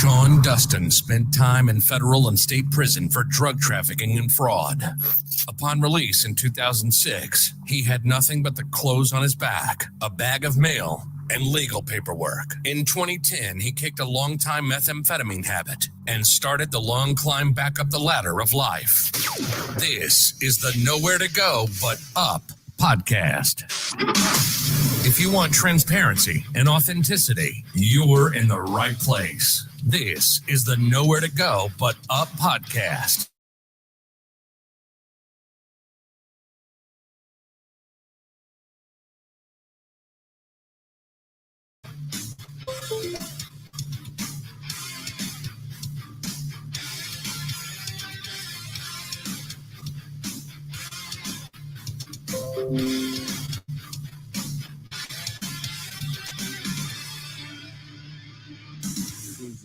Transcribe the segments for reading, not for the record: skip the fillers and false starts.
Sean Dustin spent time in federal and state prison for drug trafficking and fraud. Upon release in 2006, he had nothing but the clothes on his back, a bag of mail, and legal paperwork. In 2010, he kicked a long-time methamphetamine habit and started the long climb back up the ladder of life. This is the Nowhere to Go But Up podcast. If you want transparency and authenticity, you're in the right place. This is the Nowhere to Go But Up podcast.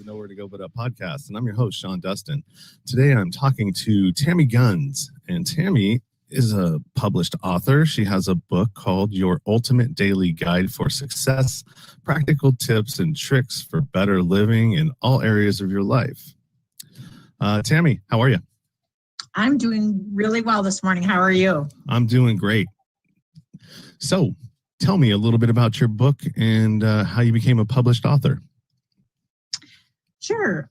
Nowhere to Go But Up podcast, and I'm your host, Sean Dustin. Today I'm talking to Tammy Guns, and Tammy is a published author. She has a book called Your Ultimate Daily Guide for Success, Practical Tips and Tricks for Better Living in All Areas of Your Life. Tammy, how are you? I'm doing really well this morning. How are you? I'm doing great. So tell me a little bit about your book and how you became a published author. Sure.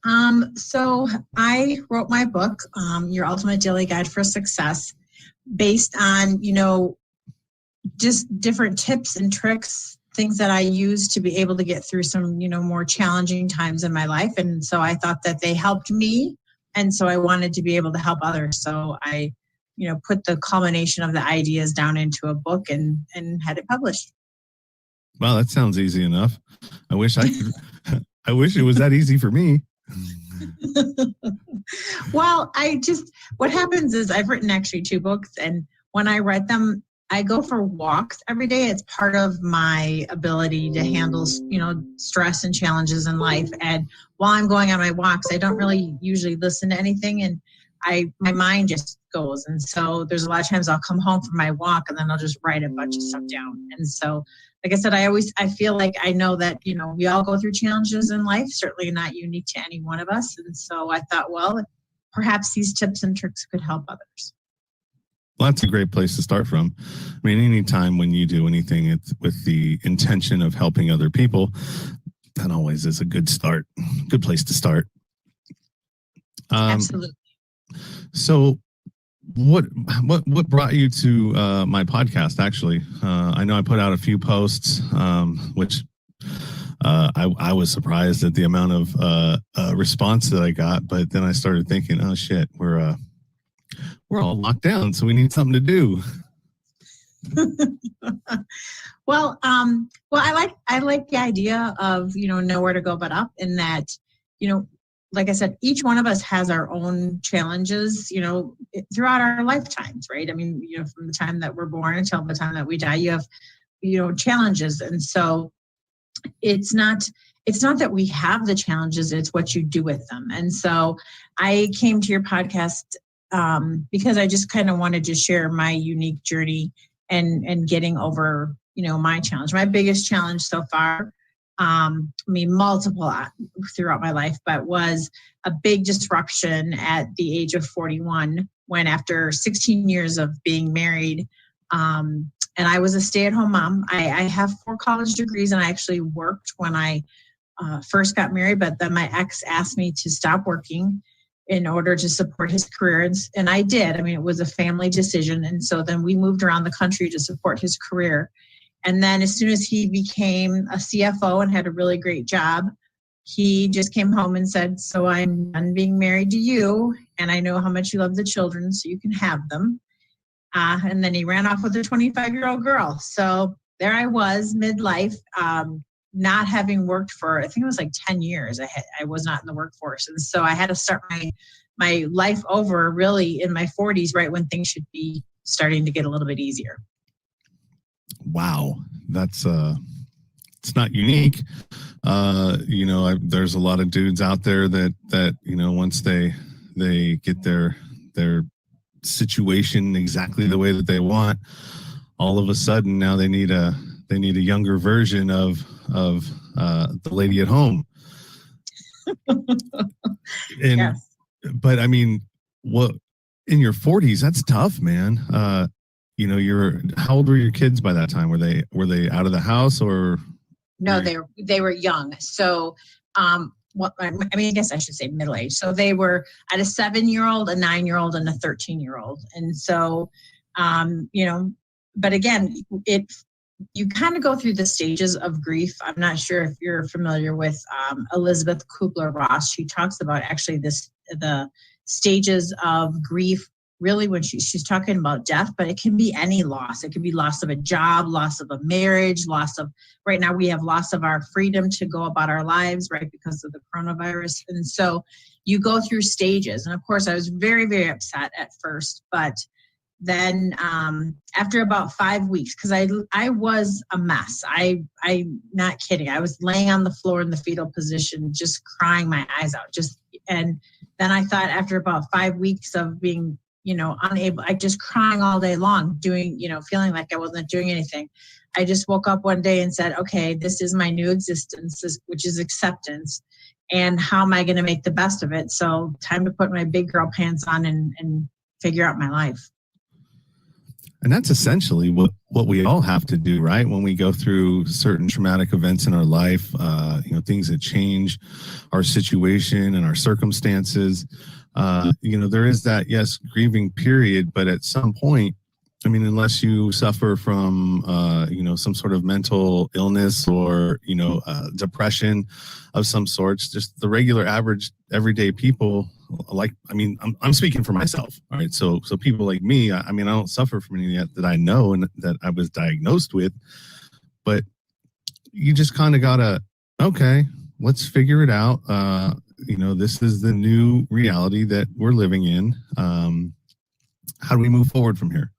So I wrote my book, Your Ultimate Daily Guide for Success, based on, just different tips and tricks, things that I use to be able to get through some, more challenging times in my life. And so I thought that they helped me. And so I wanted to be able to help others. So I, put the culmination of the ideas down into a book and had it published. Wow, that sounds easy enough. I wish I could. I wish it was that easy for me. Well, what happens is I've written actually 2 books, and when I write them, I go for walks every day. It's part of my ability to handle, stress and challenges in life. And while I'm going on my walks, I don't really usually listen to anything, and my mind just goes. And so there's a lot of times I'll come home from my walk and then I'll just write a bunch of stuff down. And so, like I said, I feel like I know that, we all go through challenges in life, certainly not unique to any one of us. And so I thought, well, perhaps these tips and tricks could help others. Well, that's a great place to start from. I mean, anytime when you do anything it's with the intention of helping other people, that always is a good start, good place to start. Absolutely. So what brought you to my podcast? Actually, I know I put out a few posts, which I was surprised at the amount of response that I got. But then I started thinking, oh shit, we're all locked down, so we need something to do. Well, I like the idea of nowhere to go but up, in that like I said, each one of us has our own challenges, throughout our lifetimes, right? I mean, from the time that we're born until the time that we die, you have, challenges. And so it's not that we have the challenges, it's what you do with them. And so I came to your podcast because I just kind of wanted to share my unique journey and getting over, my challenge. My biggest challenge so far, multiple throughout my life, but was a big disruption at the age of 41, when after 16 years of being married, and I was a stay-at-home mom. I have 4 college degrees, and I actually worked when I first got married, but then my ex asked me to stop working in order to support his career. And I did. I mean, it was a family decision. And so then we moved around the country to support his career. And then as soon as he became a CFO and had a really great job, he just came home and said, so I'm done being married to you, and I know how much you love the children, so you can have them. And then he ran off with a 25-year-old girl. So there I was, midlife, not having worked for, I think it was like 10 years. I was not in the workforce. And so I had to start my life over really in my 40s, right when things should be starting to get a little bit easier. Wow, that's it's not unique. There's a lot of dudes out there that once they get their situation exactly the way that they want, all of a sudden now they need a younger version of the lady at home. And, Yes. but I mean, what in your 40s, that's tough, man. How old were your kids by that time? Were they out of the house or? No, they were young. So, I guess I should say middle age. So they were at a 7-year-old, a 9-year-old, and a 13-year-old. And so, but again, you kind of go through the stages of grief. I'm not sure if you're familiar with Elizabeth Kubler-Ross. She talks about actually the stages of grief, really when she's talking about death, but it can be any loss. It can be loss of a job, loss of a marriage, right now we have loss of our freedom to go about our lives, right, because of the coronavirus. And so you go through stages. And of course, I was very, very upset at first, but then after about 5 weeks, because I was a mess. I'm not kidding. I was laying on the floor in the fetal position, just crying my eyes out. And then I thought after about 5 weeks of being unable, just crying all day long, feeling like I wasn't doing anything. I just woke up one day and said, okay, this is my new existence, which is acceptance. And how am I going to make the best of it? So time to put my big girl pants on and figure out my life. And that's essentially what we all have to do, right? When we go through certain traumatic events in our life, things that change our situation and our circumstances. There is that, yes, grieving period, but at some point, I mean, unless you suffer from, some sort of mental illness or, depression of some sorts, just the regular average everyday people, I'm speaking for myself. All right. So people like me, I don't suffer from any yet that I know and that I was diagnosed with, but you just kind of gotta, okay, let's figure it out. This is the new reality that we're living in. How do we move forward from here?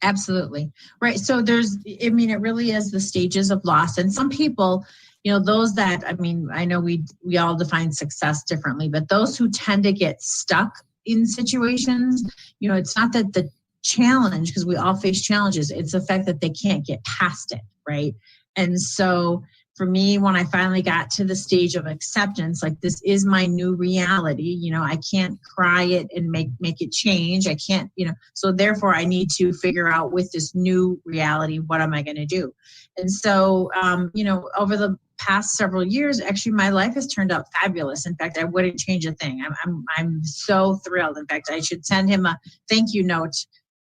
Absolutely. Right. So it really is the stages of loss. And some people, those that, I know we all define success differently, but those who tend to get stuck in situations, it's not that the challenge, because we all face challenges, it's the fact that they can't get past it. Right. And so for me, when I finally got to the stage of acceptance, like this is my new reality, I can't cry it and make it change. I can't, so therefore I need to figure out with this new reality, what am I going to do? And so, over the past several years, actually my life has turned out fabulous. In fact, I wouldn't change a thing. I'm so thrilled. In fact, I should send him a thank you note,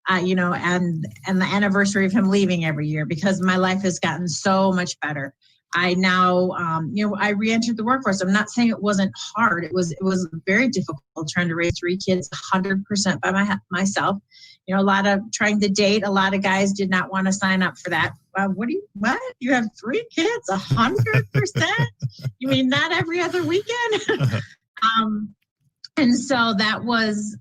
and the anniversary of him leaving every year, because my life has gotten so much better. I now, I re-entered the workforce. I'm not saying it wasn't hard. It was very difficult trying to raise 3 kids 100% by myself. A lot of trying to date. A lot of guys did not want to sign up for that. What? You have 3 kids 100%? You mean not every other weekend? And so that was,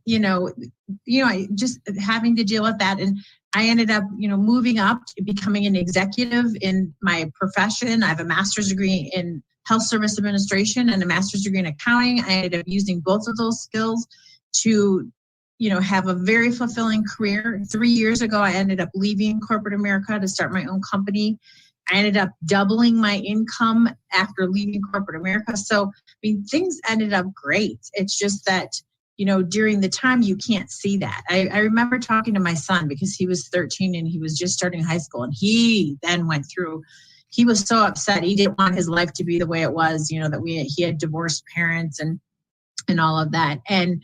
just having to deal with that. And I ended up, moving up to becoming an executive in my profession. I have a master's degree in health service administration and a master's degree in accounting. I ended up using both of those skills to, have a very fulfilling career. 3 years ago, I ended up leaving corporate America to start my own company. I ended up doubling my income after leaving corporate America. So, things ended up great. It's just that, during the time you can't see that. I remember talking to my son because he was 13 and he was just starting high school. And he then he was so upset. He didn't want his life to be the way it was, that he had divorced parents and all of that. And,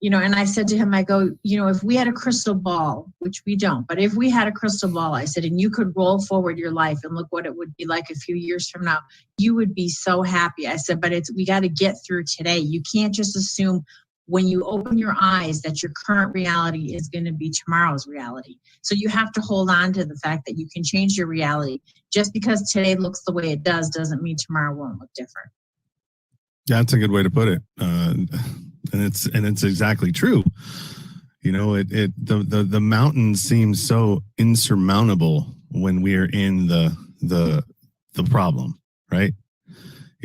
and I said to him, I go, if we had a crystal ball, which we don't, but if we had a crystal ball, I said, and you could roll forward your life and look what it would be like a few years from now, you would be so happy. I said, but we got to get through today. You can't just assume when you open your eyes that your current reality is going to be tomorrow's reality. So you have to hold on to the fact that you can change your reality. Just because today looks the way it does doesn't mean tomorrow won't look different. Yeah, that's a good way to put it. And it's exactly true. The mountain seems so insurmountable when we're in the problem, right?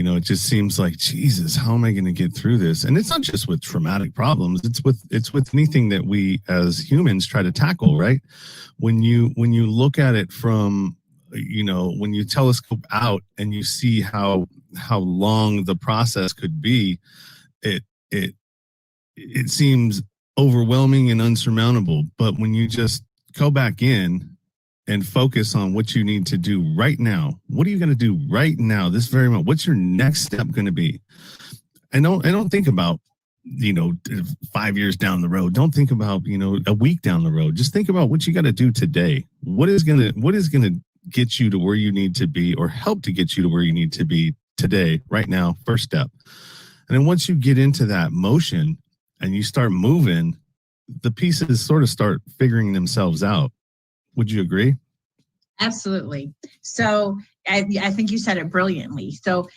It just seems like, Jesus, how am I going to get through this? And it's not just with traumatic problems. It's with anything that we as humans try to tackle, right? When you look at it from when you telescope out and you see how long the process could be, it seems overwhelming and unsurmountable. But when you just go back in and focus on what you need to do right now, what are you going to do right now, this very moment? What's your next step going to be? And don't think about 5 years down the road. Don't think about a week down the road. Just think about what you got to do today. What is gonna get you to where you need to be, or help to get you to where you need to be today, right now, first step. And then once you get into that motion and you start moving, the pieces sort of start figuring themselves out. Would you agree? Absolutely. So I think you said it brilliantly. So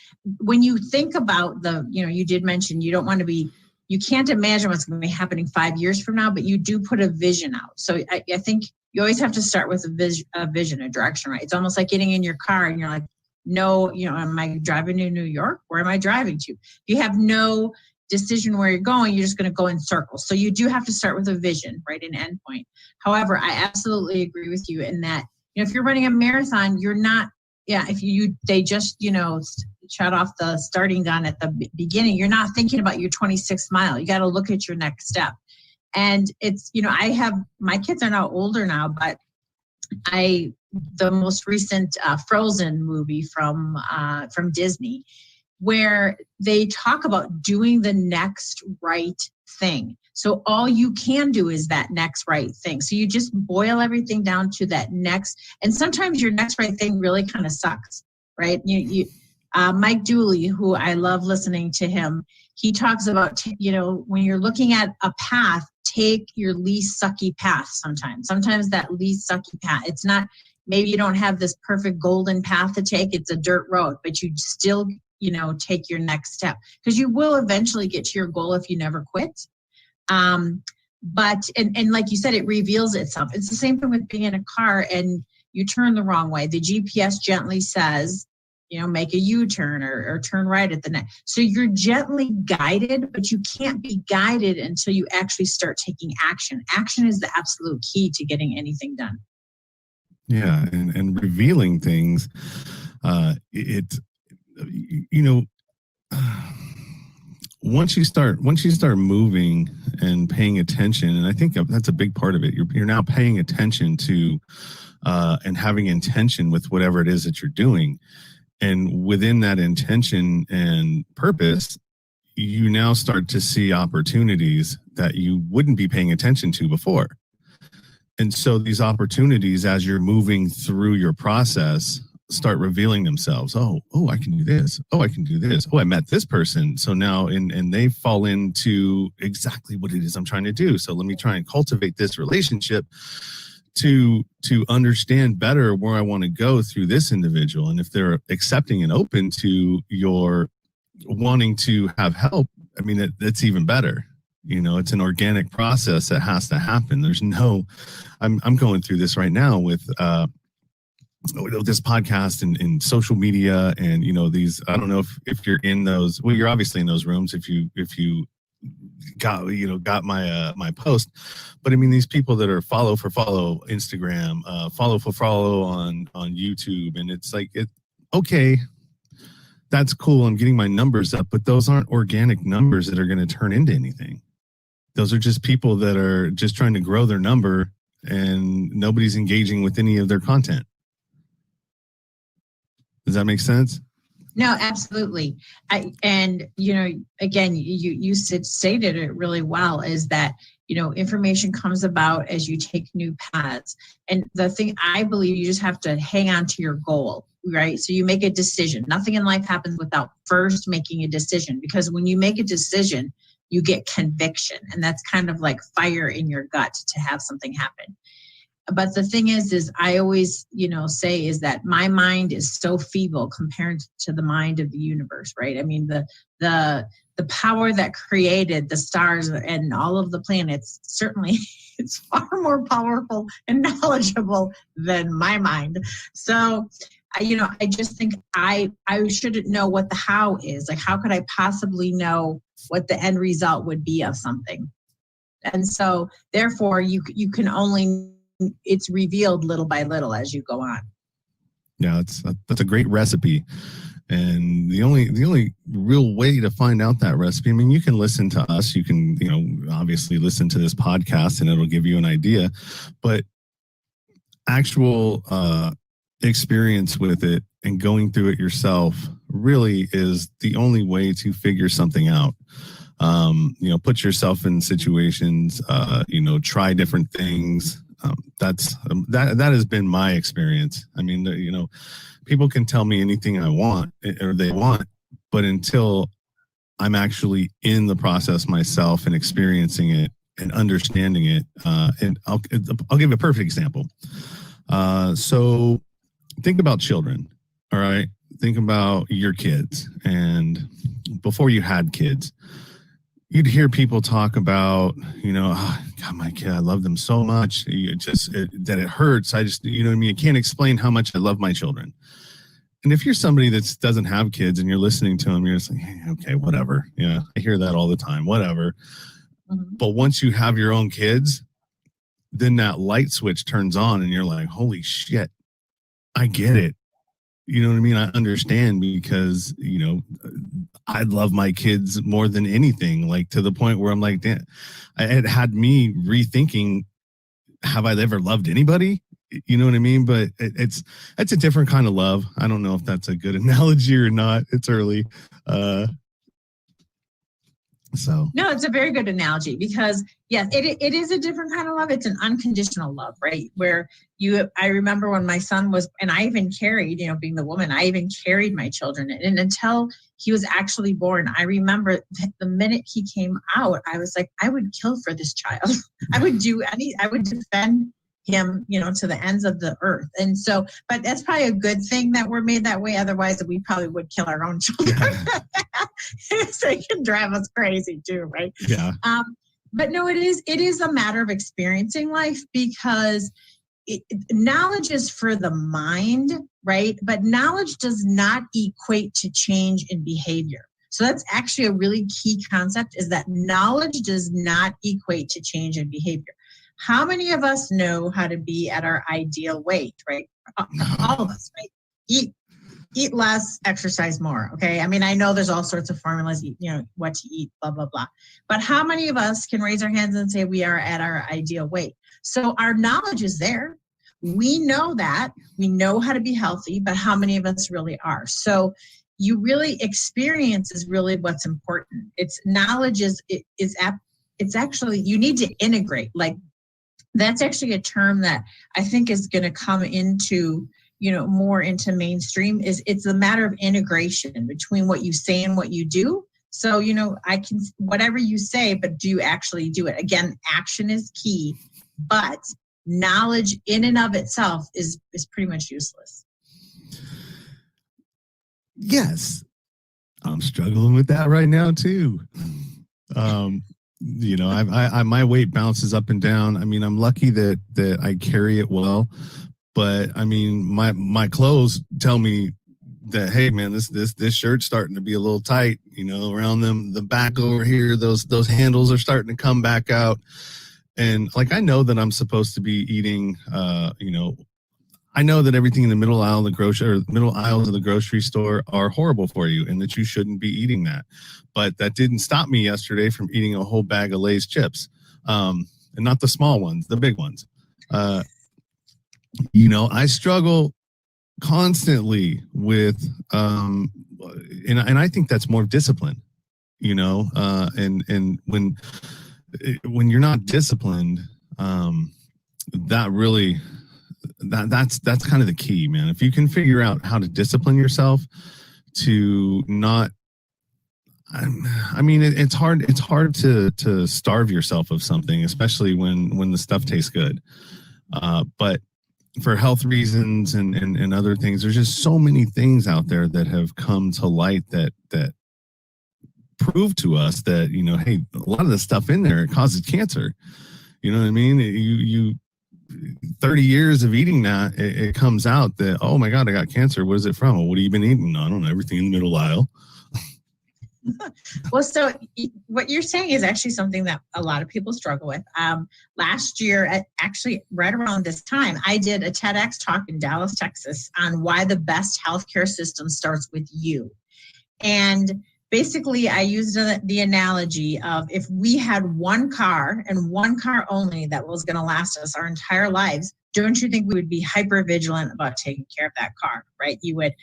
when you think about you did mention you can't imagine what's going to be happening 5 years from now, but you do put a vision out. So I think you always have to start with a vision, a direction, right? It's almost like getting in your car and you're like, no, am I driving to New York? Where am I driving to? You have no decision where you're going. You're just going to go in circles. So you do have to start with a vision, right? An endpoint. However, I absolutely agree with you in that, if you're running a marathon, you're not, they just, shut off the starting gun at the beginning. You're not thinking about your 26th mile. You got to look at your next step. And it's, my kids are now older now, but the most recent Frozen movie from Disney, where they talk about doing the next right thing. So all you can do is that next right thing. So you just boil everything down to that next. And sometimes your next right thing really kind of sucks, right? Mike Dooley, who I love listening to him, he talks about, when you're looking at a path, take your least sucky path sometimes. Sometimes that least sucky path, it's not, maybe you don't have this perfect golden path to take. It's a dirt road, but you still, take your next step, because you will eventually get to your goal if you never quit. But like you said, it reveals itself. It's the same thing with being in a car and you turn the wrong way. The GPS gently says, make a U-turn or turn right at the next. So you're gently guided, but you can't be guided until you actually start taking action. Action is the absolute key to getting anything done. Yeah, and revealing things, once you start moving and paying attention, and I think that's a big part of it. You're now paying attention to and having intention with whatever it is that you're doing. And within that intention and purpose, you now start to see opportunities that you wouldn't be paying attention to before. And so these opportunities, as you're moving through your process, start revealing themselves. Oh, I can do this. Oh, I can do this. Oh, I met this person. So now, and they fall into exactly what it is I'm trying to do. So let me try and cultivate this relationship to understand better where I want to go through this individual. And if they're accepting and open to your wanting to have help, I mean, that's even better. It's an organic process that has to happen. There's I'm going through this right now with this podcast and social media and these. I don't know if you're in those. Well, you're obviously in those rooms if you got my post. But I mean, these people that are follow for follow Instagram, follow for follow on YouTube, and it's like okay, that's cool. I'm getting my numbers up, but those aren't organic numbers that are going to turn into anything. Those are just people that are just trying to grow their number, and nobody's engaging with any of their content. Does that make sense? No, absolutely. Again, you stated it really well, is that, information comes about as you take new paths. And the thing, I believe, you just have to hang on to your goal, right? So you make a decision. Nothing in life happens without first making a decision, because when you make a decision, you get conviction. And that's kind of like fire in your gut to have something happen. But the thing is I always, say is that my mind is so feeble compared to the mind of the universe, right? I mean, the power that created the stars and all of the planets, certainly it's far more powerful and knowledgeable than my mind. So, I just think I shouldn't know what the how is. Like, how could I possibly know what the end result would be of something? And so, therefore, you can only, it's revealed little by little as you go on. Yeah, that's a great recipe. And the only real way to find out that recipe, I mean, you can listen to us, you can, obviously listen to this podcast and it'll give you an idea, but actual experience with it and going through it yourself really is the only way to figure something out. Put yourself in situations, try different things. That has been my experience. I mean, people can tell me anything I want or they want, but until I'm actually in the process myself and experiencing it and understanding it, and I'll give a perfect example. So think about children. All right. Think about your kids. And before you had kids, you'd hear people talk about, "Oh, God, my kid, I love them so much. That it hurts. I just, what I mean? I can't explain how much I love my children." And if you're somebody that doesn't have kids and you're listening to them, you're just like, "Hey, okay, whatever." Yeah, I hear that all the time, whatever. Mm-hmm. But once you have your own kids, then that light switch turns on and you're like, "Holy shit, I get it." You know what I mean? I understand because, I love my kids more than anything, like to the point where I'm like, damn, it had me rethinking, have I ever loved anybody? You know what I mean? But it's a different kind of love. I don't know if that's a good analogy or not. It's early. No, it's a very good analogy because yes, it is a different kind of love. It's an unconditional love, right? Where I remember when my son was, and I even carried, being the woman, I even carried my children. And until he was actually born, I remember the minute he came out, I was like, I would kill for this child. I would defend him, to the ends of the earth. And so, but that's probably a good thing that we're made that way. Otherwise, we probably would kill our own children. So it can drive us crazy too, right? Yeah. But no, it is a matter of experiencing life because knowledge is for the mind, right? But knowledge does not equate to change in behavior. So that's actually a really key concept, is that knowledge does not equate to change in behavior. How many of us know how to be at our ideal weight, right? All of us, right? Eat less, exercise more, okay? I mean, I know there's all sorts of formulas, what to eat, blah, blah, blah. But how many of us can raise our hands and say we are at our ideal weight? So our knowledge is there. We know that. We know how to be healthy, but how many of us really are? So experience is really what's important. It's knowledge it's actually, you need to integrate. Like, that's actually a term that I think is going to come into, more into mainstream. It's a matter of integration between what you say and what you do. So, I can, whatever you say, but do you actually do it? Again, action is key, but knowledge in and of itself is pretty much useless. Yes. I'm struggling with that right now too. My weight bounces up and down. I mean, I'm lucky that I carry it well, but I mean, my clothes tell me that, hey man, this shirt's starting to be a little tight, around the back over here, those handles are starting to come back out. And like, I know that I'm supposed to be eating, I know that everything in the middle aisles of the grocery store are horrible for you and that you shouldn't be eating that. But that didn't stop me yesterday from eating a whole bag of Lay's chips. And not the small ones, the big ones. I struggle constantly with, and I think that's more discipline, and when you're not disciplined, that really, that's kind of the key, man. If you can figure out how to discipline yourself to not, I mean, it's hard to starve yourself of something, especially when the stuff tastes good. But for health reasons and other things, there's just so many things out there that have come to light that prove to us that, hey, a lot of the stuff in there, it causes cancer. You know what I mean? You 30 years of eating that, it comes out that, oh my God, I got cancer. What is it from? Well, what have you been eating? I don't know, everything in the middle aisle. Well, so what you're saying is actually something that a lot of people struggle with. Last year, actually right around this time, I did a TEDx talk in Dallas, Texas on why the best healthcare system starts with you. And basically, I used the analogy of if we had one car and one car only that was going to last us our entire lives, don't you think we would be hyper vigilant about taking care of that car, right? You would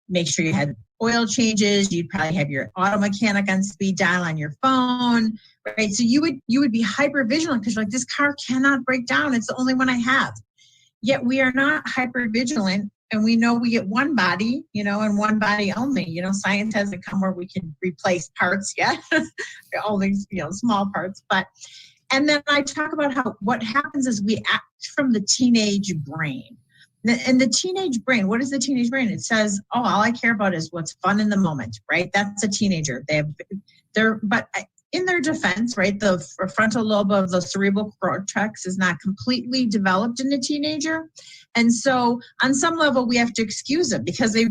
make sure you had oil changes. You'd probably have your auto mechanic on speed dial on your phone, right? So you would be hyper vigilant because you're like, this car cannot break down. It's the only one I have. Yet we are not hyper vigilant, and we know we get one body, and one body only. Science hasn't come where we can replace parts yet, all these, small parts. And then I talk about how what happens is we act from the teenage brain. And the teenage brain, what is the teenage brain? It says, all I care about is what's fun in the moment, right? That's a teenager. But in their defense, right, the frontal lobe of the cerebral cortex is not completely developed in a teenager. And so on some level, we have to excuse it because they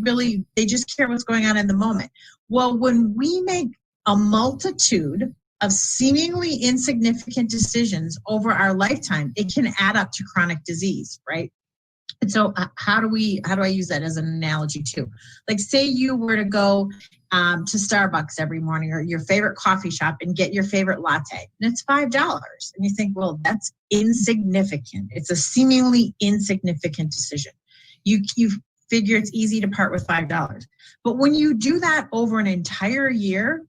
just care what's going on in the moment. Well, when we make a multitude of seemingly insignificant decisions over our lifetime, it can add up to chronic disease, right? And so how do I use that as an analogy too? Like say you were to go to Starbucks every morning or your favorite coffee shop and get your favorite latte and it's $5. And you think, well, that's insignificant. It's a seemingly insignificant decision. You figure it's easy to part with $5. But when you do that over an entire year,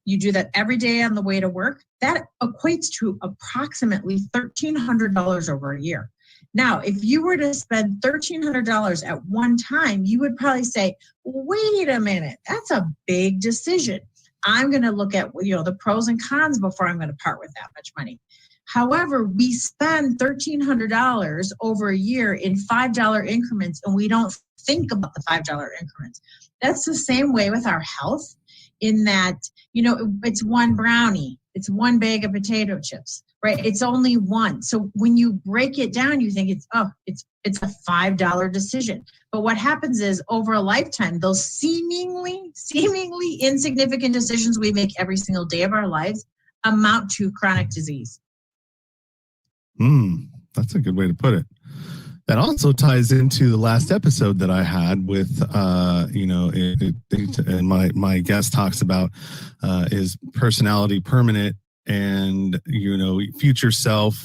you do that every day on the way to work, that equates to approximately $1,300 over a year. Now, if you were to spend $1,300 at one time, you would probably say, wait a minute, that's a big decision. I'm going to look at the pros and cons before I'm going to part with that much money. However, we spend $1,300 over a year in $5 increments, and we don't think about the $5 increments. That's the same way with our health in that, it's one brownie, it's one bag of potato chips. Right, it's only one. So when you break it down, you think it's a $5 decision. But what happens is over a lifetime, those seemingly insignificant decisions we make every single day of our lives amount to chronic disease. That's a good way to put it. That also ties into the last episode that I had with, and my guest talks about is personality permanent. And, future self,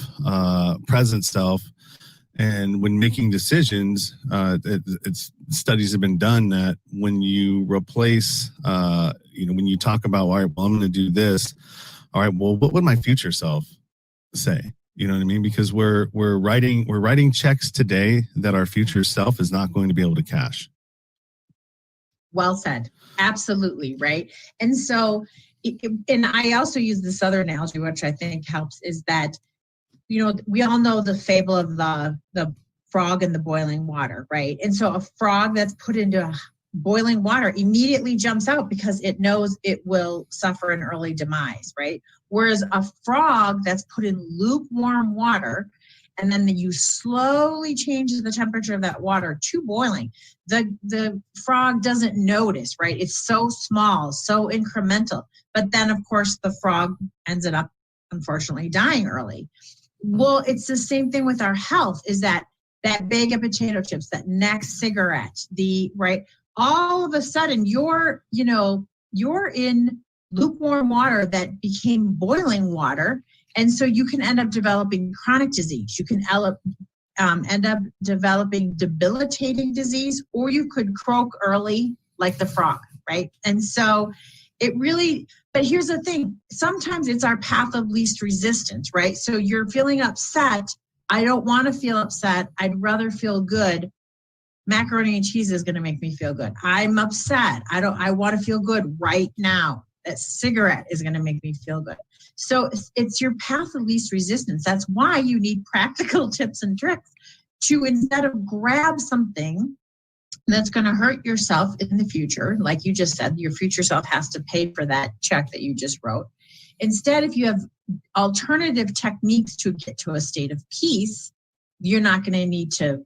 present self. And when making decisions, studies have been done that when you replace, when you talk about, all right, well, I'm going to do this. All right, well, what would my future self say? You know what I mean? Because we're writing checks today that our future self is not going to be able to cash. Well said. Absolutely. Right. And so, and I also use this other analogy, which I think helps, is that, we all know the fable of the frog in the boiling water, right? And so a frog that's put into boiling water immediately jumps out because it knows it will suffer an early demise, right? Whereas a frog that's put in lukewarm water, and then you slowly change the temperature of that water to boiling, the frog doesn't notice, right? It's so small, so incremental. But then, of course, the frog ends up, unfortunately, dying early. Well, it's the same thing with our health, is that bag of potato chips, that next cigarette, all of a sudden you're in lukewarm water that became boiling water. And so you can end up developing chronic disease. You can end up developing debilitating disease, or you could croak early like the frog, right? And so but here's the thing. Sometimes it's our path of least resistance, right? So you're feeling upset. I don't want to feel upset. I'd rather feel good. Macaroni and cheese is going to make me feel good. I'm upset. I want to feel good right now. That cigarette is going to make me feel good. So it's your path of least resistance. That's why you need practical tips and tricks to, instead of grab something that's going to hurt yourself in the future, like you just said, your future self has to pay for that check that you just wrote. Instead, if you have alternative techniques to get to a state of peace, you're not going to need to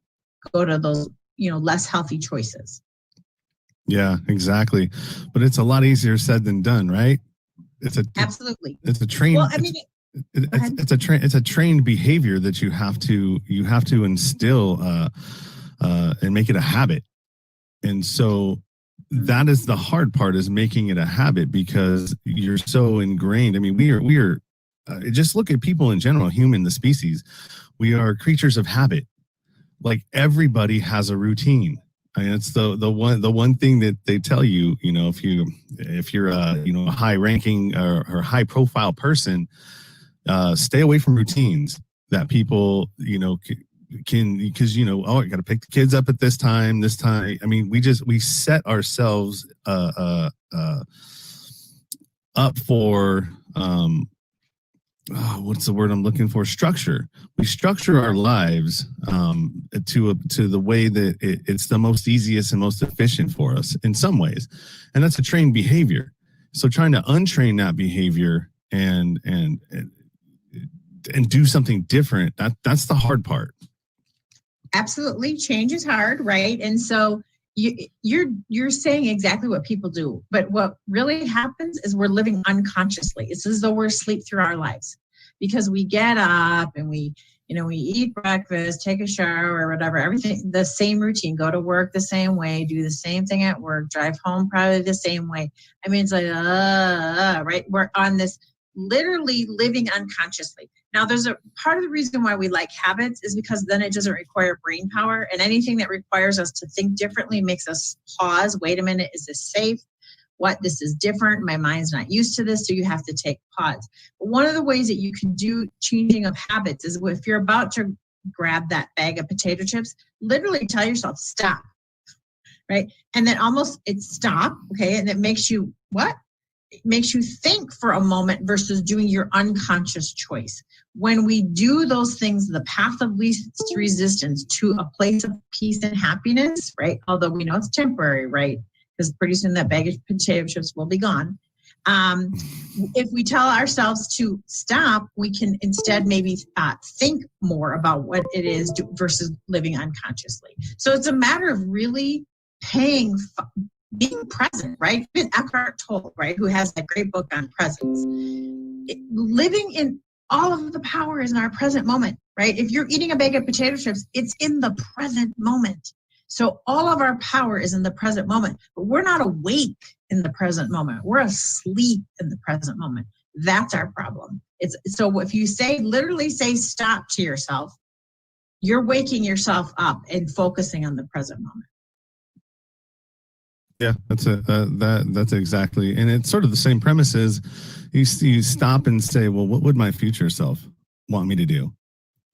go to those, less healthy choices. Yeah, exactly. But it's a lot easier said than done, right? Absolutely. It's a trained. Well, I mean, it's a trained behavior that you have to instill and make it a habit. And so that is the hard part, is making it a habit, because you're so ingrained. I mean, we are just look at people in general, the species. We are creatures of habit. Like, everybody has a routine. I mean, it's the one thing that they tell you, if you're a high ranking or high profile person, stay away from routines that people, can, because, I got to pick the kids up at this time. I mean, we set ourselves up for what's the word I'm looking for? Structure. We structure our lives to the way that it's the most easiest and most efficient for us in some ways, and that's a trained behavior. So trying to untrain that behavior and do something different, that's the hard part. Absolutely, change is hard, right? And so you're saying exactly what people do, but what really happens is we're living unconsciously. It's as though we're asleep through our lives, because we get up and we eat breakfast, take a shower or whatever, everything the same routine, go to work the same way, do the same thing at work, drive home probably the same way. I mean, it's like, right? We're on this literally living unconsciously. Now, there's a part of the reason why we like habits is because then it doesn't require brain power, and anything that requires us to think differently makes us pause. Wait a minute, is this safe? This is different. My mind's not used to this, so you have to take pause. But one of the ways that you can do changing of habits is if you're about to grab that bag of potato chips, literally tell yourself, stop, right? And then it's stop, okay? And it makes you what? It makes you think for a moment versus doing your unconscious choice. When we do those things, the path of least resistance to a place of peace and happiness, right? Although we know it's temporary, right? Because pretty soon that bag of potato chips will be gone. If we tell ourselves to stop, we can instead maybe think more about what it is versus living unconsciously. So it's a matter of really being present, right? Even Eckhart Tolle, right, who has that great book on presence. Living in all of the power is in our present moment, right? If you're eating a bag of potato chips, it's in the present moment. So all of our power is in the present moment, but we're not awake in the present moment. We're asleep in the present moment. That's our problem. So if you literally say stop to yourself, you're waking yourself up and focusing on the present moment. Yeah, that's exactly, and it's sort of the same premise as you stop and say, well, what would my future self want me to do?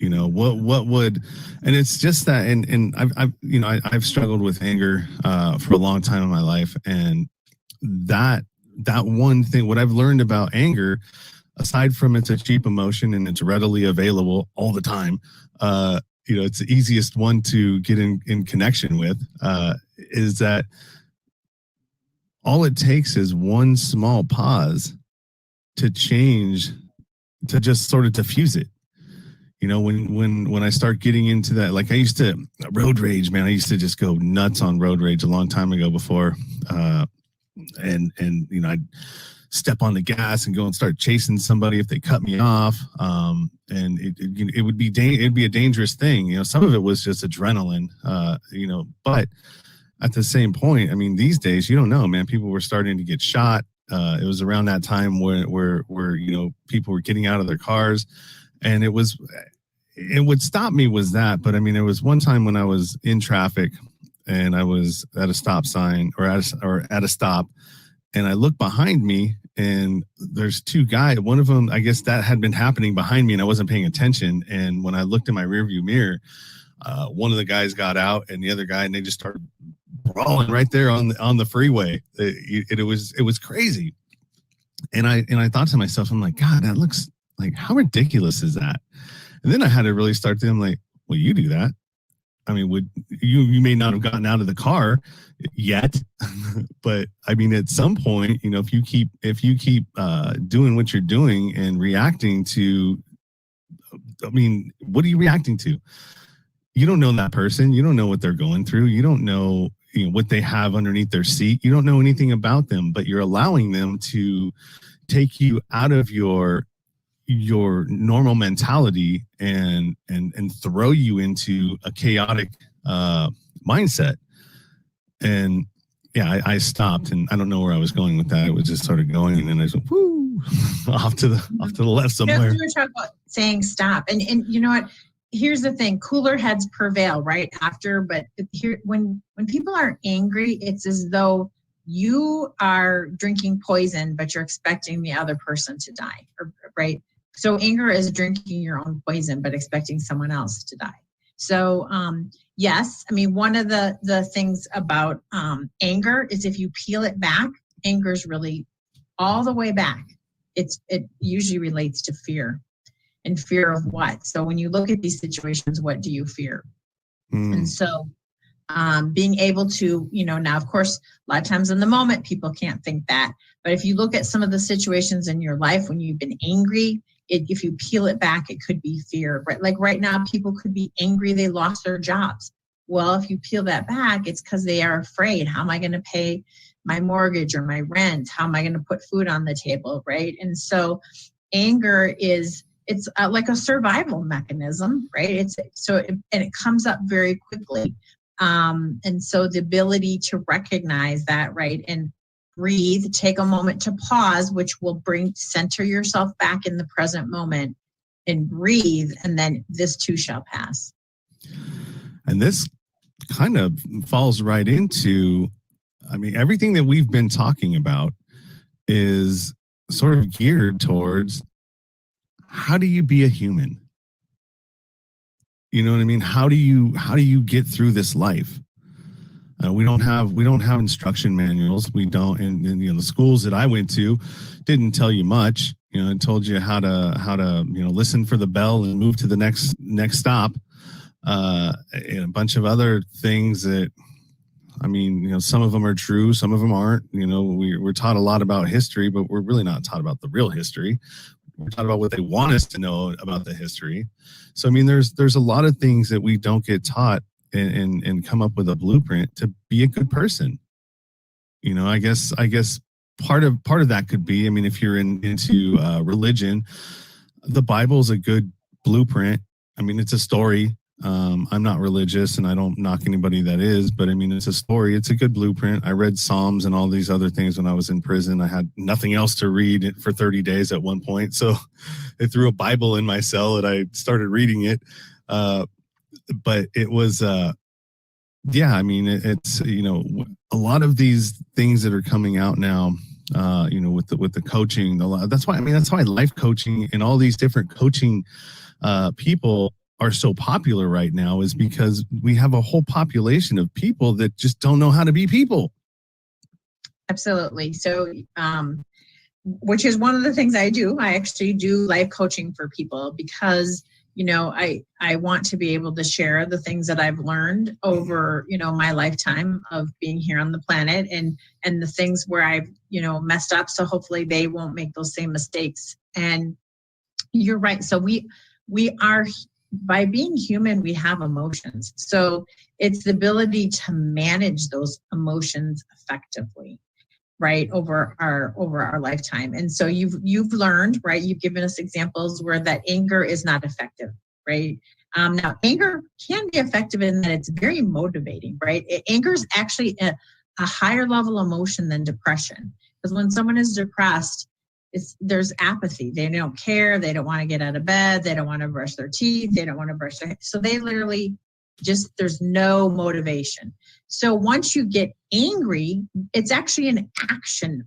What would, and it's just that, and I've struggled with anger for a long time in my life, and that one thing, what I've learned about anger, aside from it's a cheap emotion and it's readily available all the time, it's the easiest one to get in connection with, is that all it takes is one small pause to just sort of diffuse it. When I start getting into that, like I used to road rage, man, I used to just go nuts on road rage a long time ago before, and I'd step on the gas and go and start chasing somebody if they cut me off. And it'd be a dangerous thing. Some of it was just adrenaline, but at the same point, I mean, these days, you don't know, man, people were starting to get shot. It was around that time where people were getting out of their cars, and it would stop me was that. But I mean, there was one time when I was in traffic and I was at a stop sign or at a stop, and I looked behind me and there's two guys. One of them, I guess that had been happening behind me and I wasn't paying attention. And when I looked in my rearview mirror, one of the guys got out and the other guy, and they just started brawling right there on the freeway. It was crazy. And I thought to myself, I'm like, God, that looks like, how ridiculous is that? And then I had to really start to, I'm like, well, you do that. I mean, would you may not have gotten out of the car yet, but I mean, at some point, if you keep doing what you're doing and reacting to, I mean, what are you reacting to? You don't know that person. You don't know what they're going through. You don't know what they have underneath their seat. You don't know anything about them, but you're allowing them to take you out of your normal mentality and throw you into a chaotic mindset. And yeah, I stopped, and I don't know where I was going with that. It was just sort of going, and then I was whoo, off to the left somewhere. You were talking about saying stop, and you know what? Here's the thing: cooler heads prevail right after. But here, when people are angry, it's as though you are drinking poison, but you're expecting the other person to die, right? So anger is drinking your own poison, but expecting someone else to die. So yes, I mean, one of the things about anger is if you peel it back, anger is really all the way back. It usually relates to fear. And fear of what? So when you look at these situations, what do you fear? And so being able to, now, of course, a lot of times in the moment, people can't think that. But if you look at some of the situations in your life when you've been angry, if you peel it back, it could be fear. Right? Like right now, people could be angry they lost their jobs. Well, if you peel that back, it's because they are afraid. How am I going to pay my mortgage or my rent? How am I going to put food on the table, right? And so anger it's like a survival mechanism, right? And it comes up very quickly. And so the ability to recognize that, right, and breathe, take a moment to pause, which will center yourself back in the present moment and breathe, and then this too shall pass. And this kind of falls right into, everything that we've been talking about is sort of geared towards how do you be a human? You know what I mean? How do you get through this life? We don't have instruction manuals. We don't, and the schools that I went to didn't tell you much. It told you how to listen for the bell and move to the next stop, and a bunch of other things that, some of them are true, some of them aren't. We're taught a lot about history, but we're really not taught about the real history. We're taught about what they want us to know about the history. So there's a lot of things that we don't get taught and come up with a blueprint to be a good person. I guess part of that could be, if you're into religion, the Bible is a good blueprint. It's a story. I'm not religious, and I don't knock anybody that is, but it's a story. It's a good blueprint. I read Psalms and all these other things when I was in prison. I had nothing else to read for 30 days at one point. So they threw a Bible in my cell and I started reading it. But it was, it's, a lot of these things that are coming out now, with the coaching, that's why life coaching and all these different coaching people are so popular right now, is because we have a whole population of people that just don't know how to be people. Absolutely. So, which is one of the things I do. I actually do life coaching for people because, I want to be able to share the things that I've learned over, my lifetime of being here on the planet, and the things where I've, messed up. So hopefully they won't make those same mistakes. And you're right. So we are, by being human, we have emotions. So it's the ability to manage those emotions effectively, right, over our lifetime. And so you've learned, right, you've given us examples where that anger is not effective, right? Now, anger can be effective in that it's very motivating, right? Anger is actually a higher level emotion than depression, because when someone is depressed, there's apathy. They don't care. They don't want to get out of bed. They don't want to brush their teeth. They don't want to brush their hair. So they literally there's no motivation. So once you get angry, it's actually an action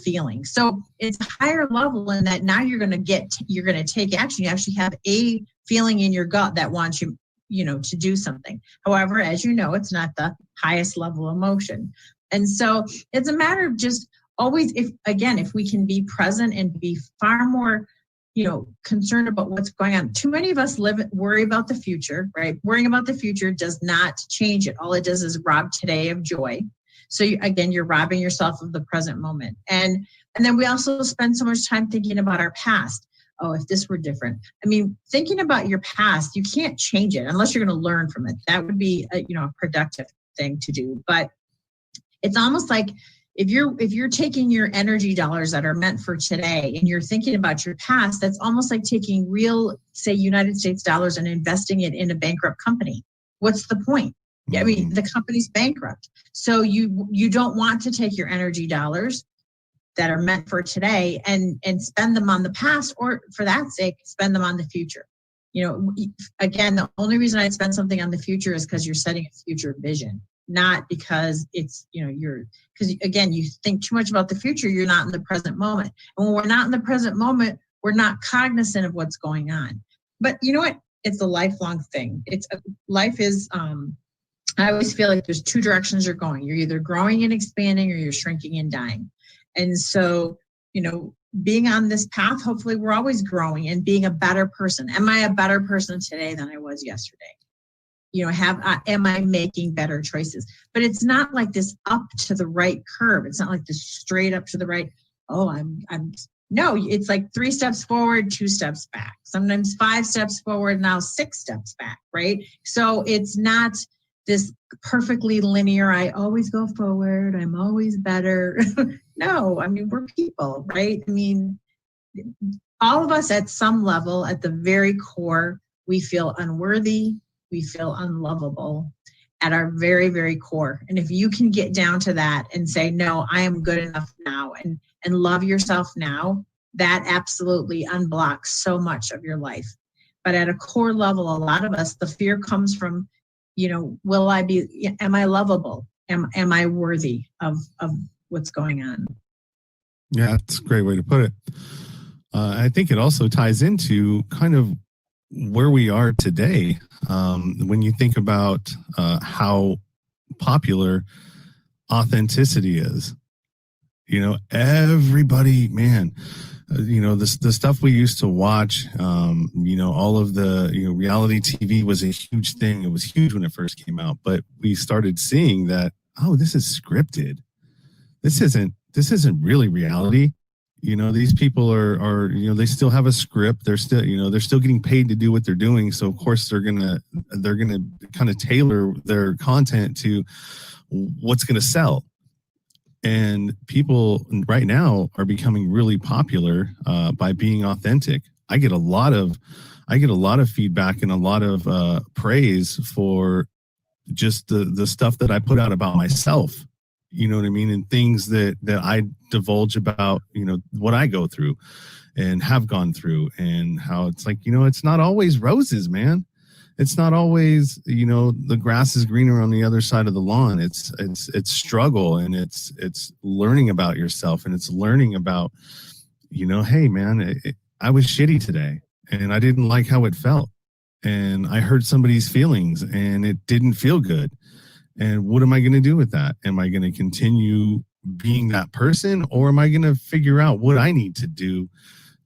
feeling. So it's a higher level in that now you're going to take action. You actually have a feeling in your gut that wants you, to do something. However, as you know, it's not the highest level emotion. And so it's a matter of just always, if we can be present and be far more, concerned about what's going on. Too many of us worry about the future, right? Worrying about the future does not change it. All it does is rob today of joy. So you're robbing yourself of the present moment. And then we also spend so much time thinking about our past. Oh, if this were different. Thinking about your past, you can't change it unless you're going to learn from it. That would be a productive thing to do. But it's almost like if you're taking your energy dollars that are meant for today and you're thinking about your past, that's almost like taking real, say, United States dollars and investing it in a bankrupt company. What's the point? I mean, the company's bankrupt. So you don't want to take your energy dollars that are meant for today and spend them on the past, or for that sake, spend them on the future. You know, again, the only reason I'd spend something on the future is because you're setting a future vision, not because it's, you know, because again, you think too much about the future, you're not in the present moment. And when we're not in the present moment, we're not cognizant of what's going on. But you know what? It's a lifelong thing. Life is, I always feel like there's two directions you're going. You're either growing and expanding or you're shrinking and dying. And so, you know, being on this path, hopefully we're always growing and being a better person. Am I a better person today than I was yesterday? You know, am I making better choices? But it's not like this up to the right curve. It's not like this straight up to the right. Oh, no, it's like 3 steps forward, 2 steps back. Sometimes 5 steps forward, now 6 steps back, right? So it's not this perfectly linear, I always go forward, I'm always better. No, I mean, we're people, right? I mean, all of us at some level, at the very core, we feel unworthy, we feel unlovable at our very, very core. And if you can get down to that and say, no, I am good enough now, and love yourself now, that absolutely unblocks so much of your life. But at a core level, a lot of us, the fear comes from, you know, am I lovable? Am I worthy of what's going on? Yeah, that's a great way to put it. I think it also ties into kind of where we are today. When you think about how popular authenticity is, you know, everybody, man, you know, the stuff we used to watch, you know, all of the, you know, reality TV was a huge thing. It was huge when it first came out, but we started seeing that, oh, this is scripted. This isn't really reality. You know, these people are, you know, they still have a script. They're still, you know, they're still getting paid to do what they're doing. So of course they're going to kind of tailor their content to what's going to sell. And people right now are becoming really popular by being authentic. I get a lot of feedback and a lot of praise for just the stuff that I put out about myself. You know what I mean? And things that I divulge about, you know, what I go through and have gone through, and how it's like, you know, it's not always roses, man. It's not always, you know, the grass is greener on the other side of the lawn. It's struggle, and it's learning about yourself, and it's learning about, you know, hey man, I was shitty today and I didn't like how it felt, and I hurt somebody's feelings and it didn't feel good. And what am I going to do with that? Am I going to continue being that person, or am I going to figure out what I need to do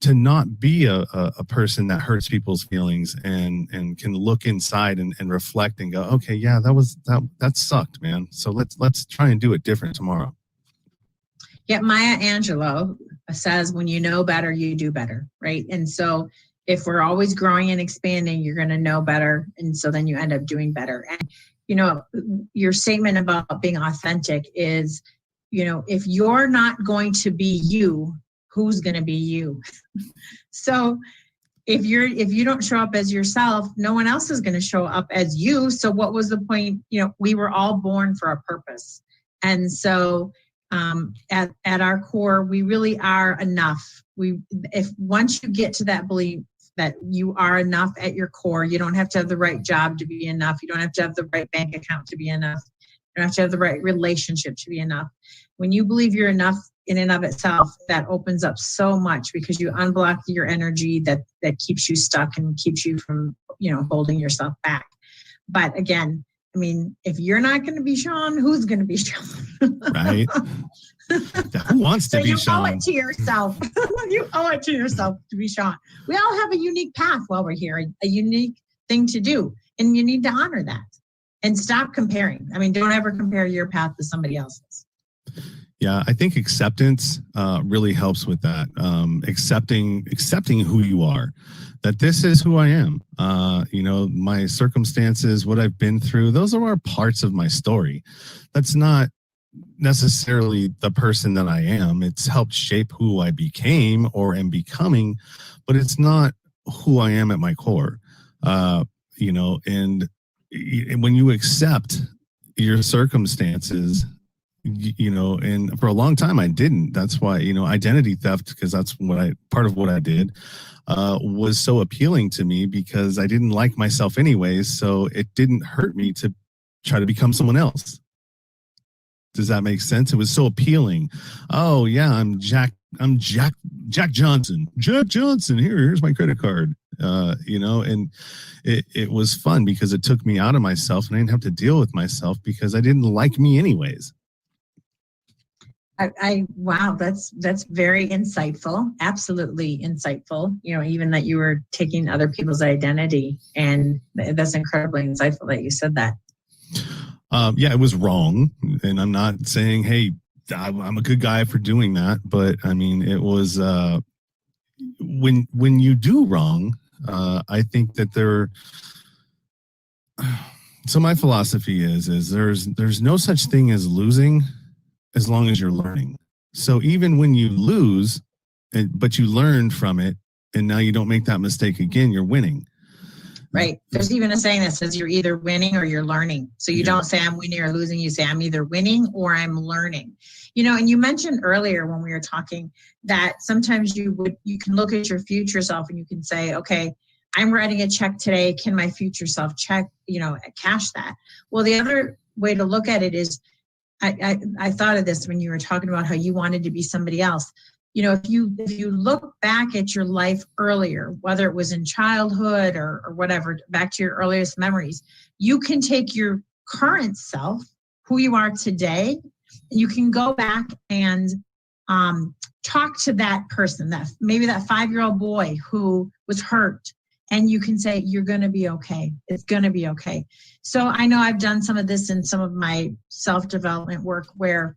to not be a person that hurts people's feelings, and can look inside and reflect and go, okay, yeah, that sucked, man. So let's try and do it different tomorrow. Yeah, Maya Angelou says, when you know better, you do better, right? And so if we're always growing and expanding, you're going to know better, and so then you end up doing better. And you know, your statement about being authentic is, you know, if you're not going to be you, who's going to be you? So if you don't show up as yourself, no one else is going to show up as you. So what was the point? You know, we were all born for a purpose. And so at our core, we really are enough. If once you get to that belief that you are enough at your core, you don't have to have the right job to be enough. You don't have to have the right bank account to be enough. You don't have to have the right relationship to be enough. When you believe you're enough in and of itself, that opens up so much, because you unblock your energy that keeps you stuck and keeps you from, you know, holding yourself back. But again, I mean, if you're not going to be Sean, who's going to be Sean? Right. Who wants to be Sean? So you owe it to yourself. You owe it to yourself to be Sean. We all have a unique path while we're here, a unique thing to do. And you need to honor that and stop comparing. I mean, don't ever compare your path to somebody else's. Yeah, I think acceptance really helps with that. Accepting who you are, that this is who I am. My circumstances, what I've been through, those are parts of my story. That's not necessarily the person that I am. It's helped shape who I became or am becoming, but it's not who I am at my core. And when you accept your circumstances, and for a long time I didn't. That's why, identity theft, because that's part of what I did, was so appealing to me, because I didn't like myself anyways. So it didn't hurt me to try to become someone else. Does that make sense? It was so appealing. Oh yeah, I'm Jack Johnson. Jack Johnson. Here's my credit card. And it was fun because it took me out of myself, and I didn't have to deal with myself because I didn't like me anyways. Wow, that's very insightful. Absolutely insightful. Even that you were taking other people's identity, and that's incredibly insightful that you said that. Yeah, it was wrong, and I'm not saying, hey, I'm a good guy for doing that, but I mean, it was when you do wrong. I think that so my philosophy is there's no such thing as losing as long as you're learning. So even when you lose, but you learned from it, and now you don't make that mistake again, you're winning. Right. There's even a saying that says you're either winning or you're learning. So you don't say I'm winning or losing. You say I'm either winning or I'm learning. And you mentioned earlier when we were talking that sometimes you can look at your future self and you can say, okay, I'm writing a check today. Can my future self cash that? Well, the other way to look at it is, I thought of this when you were talking about how you wanted to be somebody else. If you look back at your life earlier, whether it was in childhood or whatever, back to your earliest memories, you can take your current self, who you are today, and you can go back and talk to that person, that maybe that 5-year-old boy who was hurt, and you can say, you're going to be okay. It's going to be okay. So I know I've done some of this in some of my self-development work where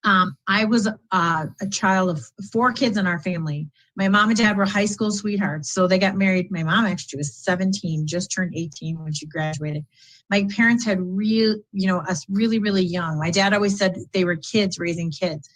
I was a child of 4 kids in our family. My mom and dad were high school sweethearts. So they got married. My mom actually was 17, just turned 18 when she graduated. My parents had us really, really young. My dad always said they were kids raising kids.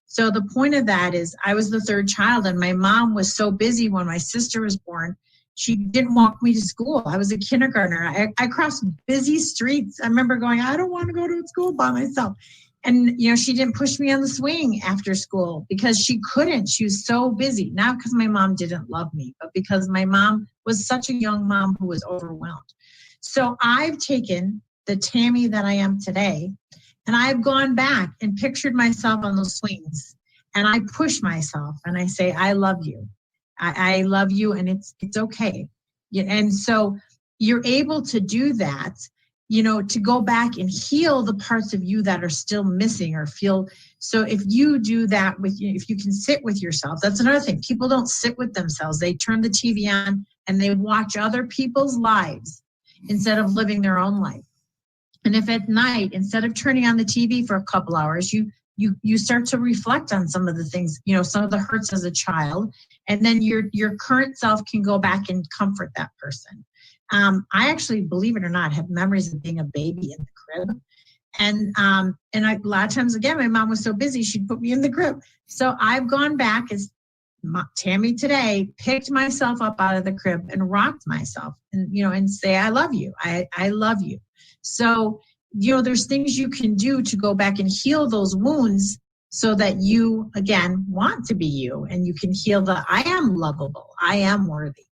So the point of that is I was the 3rd child, and my mom was so busy when my sister was born. She didn't walk me to school. I was a kindergartner. I crossed busy streets. I remember going, I don't want to go to school by myself. And, she didn't push me on the swing after school because she couldn't. She was so busy. Not because my mom didn't love me, but because my mom was such a young mom who was overwhelmed. So I've taken the Tammy that I am today, and I've gone back and pictured myself on those swings. And I push myself and I say, I love you. I love you, and it's okay. And so you're able to do that, to go back and heal the parts of you that are still missing or feel. So if you do that if you can sit with yourself, that's another thing. People don't sit with themselves. They turn the TV on and they watch other people's lives instead of living their own life. And if at night, instead of turning on the TV for a couple hours, you start to reflect on some of the things, some of the hurts as a child, and then your current self can go back and comfort that person. I actually, believe it or not, have memories of being a baby in the crib. And a lot of times, again, my mom was so busy, she'd put me in the crib. So I've gone back as Tammy today, picked myself up out of the crib and rocked myself and say, I love you. I love you. So, there's things you can do to go back and heal those wounds so that you, again, want to be you, and you can heal I am lovable. I am worthy.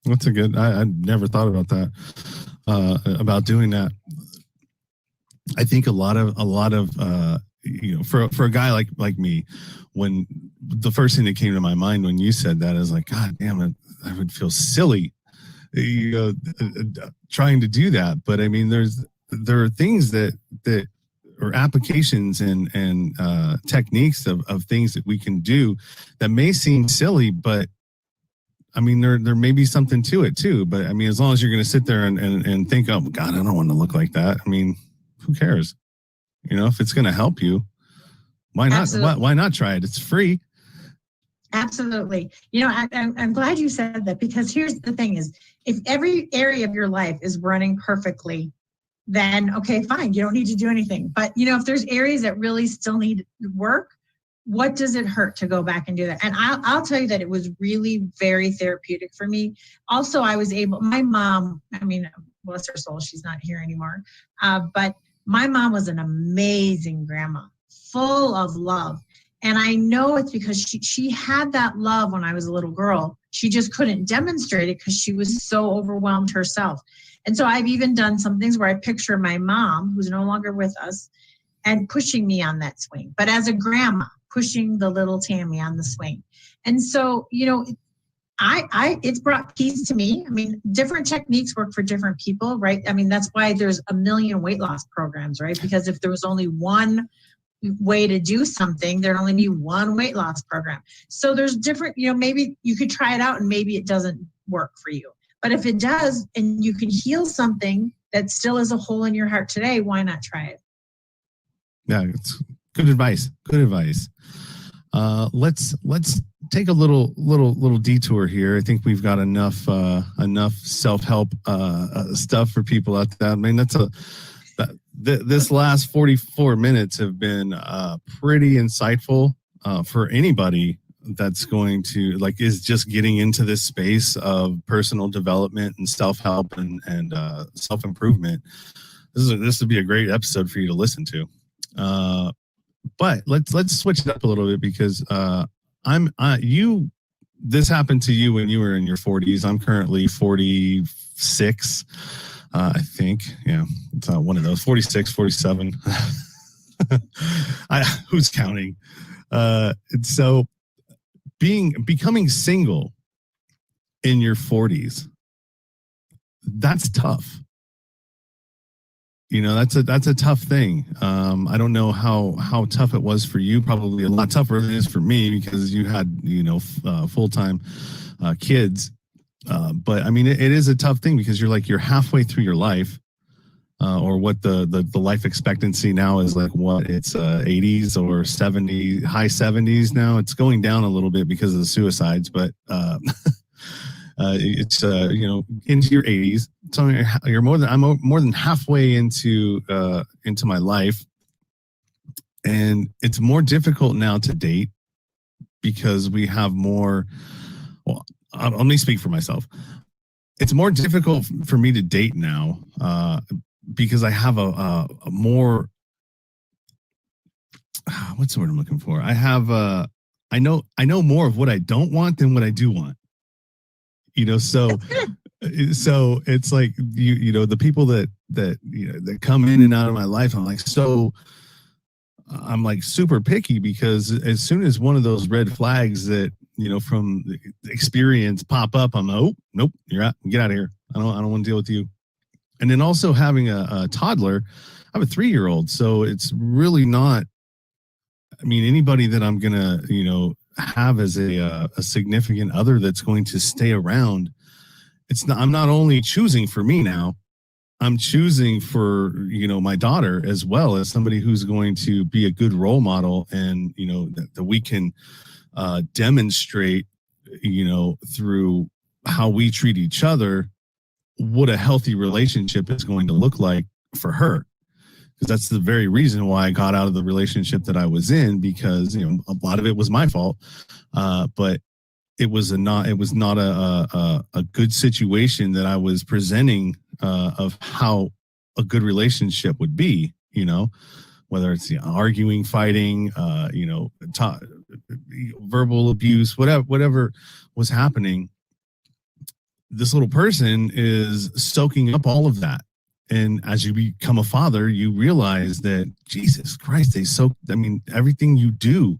That's a good. I never thought about that. About doing that. I think a lot of for a guy like me, when the first thing that came to my mind when you said that is like, God damn it, I would feel silly, trying to do that. But I mean, there are things that or applications and techniques of things that we can do that may seem silly, but I mean, there may be something to it too. But I mean, as long as you're going to sit there and think, oh God, I don't want to look like that. I mean, who cares? If it's going to help you, why not? Absolutely. Why not try it? It's free. Absolutely. I'm glad you said that, because here's the thing is, if every area of your life is running perfectly, then okay, fine. You don't need to do anything. But, if there's areas that really still need work, what does it hurt to go back and do that? And I'll tell you that it was really very therapeutic for me. Also, my mom, bless her soul, she's not here anymore. But my mom was an amazing grandma, full of love. And I know it's because she had that love when I was a little girl. She just couldn't demonstrate it because she was so overwhelmed herself. And so I've even done some things where I picture my mom, who's no longer with us, and pushing me on that swing. But as a grandma, pushing the little Tammy on the swing. And so, it's brought peace to me. Different techniques work for different people, right? That's why there's a million weight loss programs, right? Because if there was only one way to do something, there'd only be one weight loss program. So there's different, maybe you could try it out and maybe it doesn't work for you. But if it does, and you can heal something that still is a hole in your heart today, why not try it? Yeah, it's good advice. Good advice. Let's take a little detour here. I think we've got enough self-help stuff for people out there. This last 44 minutes have been pretty insightful for anybody that's going to is just getting into this space of personal development and self-help and self-improvement. This would be a great episode for you to listen to. But let's switch it up a little bit, because this happened to you when you were in your 40s. I'm currently 46. I think, yeah, it's one of those, 46, 47. Who's counting? So becoming single in your 40s, that's tough. That's a tough thing. I don't know how tough it was for you. Probably a lot tougher than it is for me, because you had, full-time kids. But it is a tough thing, because you're halfway through your life, or what the life expectancy now is, it's 80s or 70, high 70s now. It's going down a little bit because of the suicides, but it's into your 80s. So I'm more than halfway into my life, and it's more difficult now to date because we have more. Well, let me speak for myself. It's more difficult for me to date now because I have a more, what's the word I'm looking for? I have I know more of what I don't want than what I do want. So it's like the people that come in and out of my life, I'm super picky, because as soon as one of those red flags that from experience pop up, I'm oh nope, you're out, get out of here. I don't want to deal with you. And then also having a toddler, I have a 3-year-old, so it's really not. Anybody that I'm gonna have as a significant other that's going to stay around, I'm not only choosing for me now, I'm choosing for my daughter as well, as somebody who's going to be a good role model, and that we can demonstrate through how we treat each other what a healthy relationship is going to look like for her. Because that's the very reason why I got out of the relationship that I was in, because a lot of it was my fault, but it was not a good situation that I was presenting of how a good relationship would be. Whether it's arguing, fighting, verbal abuse, whatever was happening. This little person is soaking up all of that. And as you become a father, you realize that, Jesus Christ, everything you do,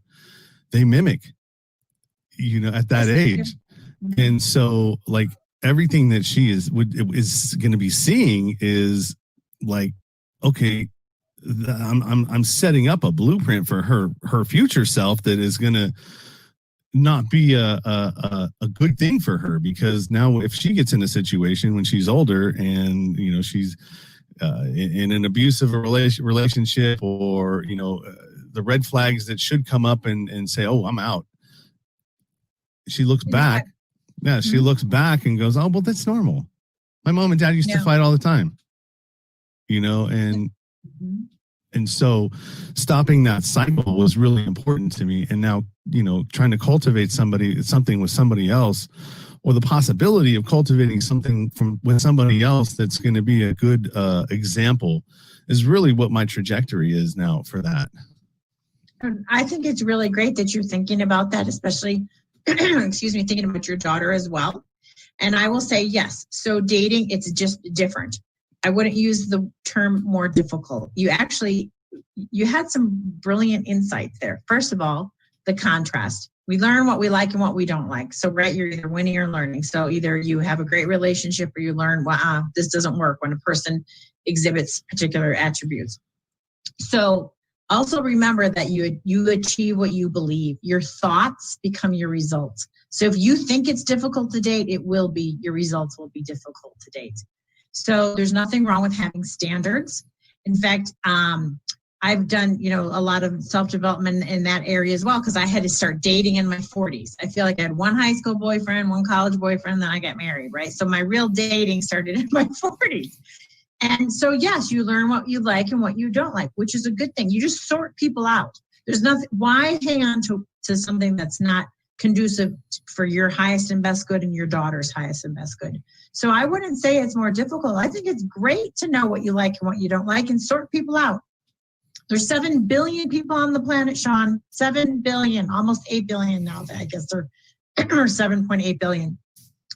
they mimic, at that age. And so everything that she is going to be seeing is okay, I'm setting up a blueprint for her future self that is going to not be a good thing for her, because now if she gets in a situation when she's older and she's in an abusive relationship, or the red flags that should come up and say, oh, I'm out. She looks back. Yeah, she looks back and goes, oh, well, that's normal. My mom and dad used to fight all the time, and so stopping that cycle was really important to me. And now, trying to cultivate something with somebody else, or the possibility of cultivating something with somebody else that's going to be a good example, is really what my trajectory is now for that. I think it's really great that you're thinking about that, especially, thinking about your daughter as well. And I will say, yes. So dating, it's just different. I wouldn't use the term more difficult. You had some brilliant insight there. First of all, the contrast. We learn what we like and what we don't like. So, right, you're either winning or learning. So either you have a great relationship or you learn, wow, this doesn't work when a person exhibits particular attributes. So also remember that you achieve what you believe. Your thoughts become your results. So if you think it's difficult to date, it will be, your results will be difficult to date. So there's nothing wrong with having standards. In fact, I've done, a lot of self-development in that area as well, because I had to start dating in my 40s. I feel like I had one high school boyfriend, one college boyfriend, then I got married, right? So my real dating started in my 40s. And so, yes, you learn what you like and what you don't like, which is a good thing. You just sort people out. There's nothing, why hang on to something that's not conducive for your highest and best good and your daughter's highest and best good? So I wouldn't say it's more difficult. I think it's great to know what you like and what you don't like and sort people out. There's 7 billion people on the planet, Sean. 7 billion, almost 8 billion now. I guess they're 7.8 billion.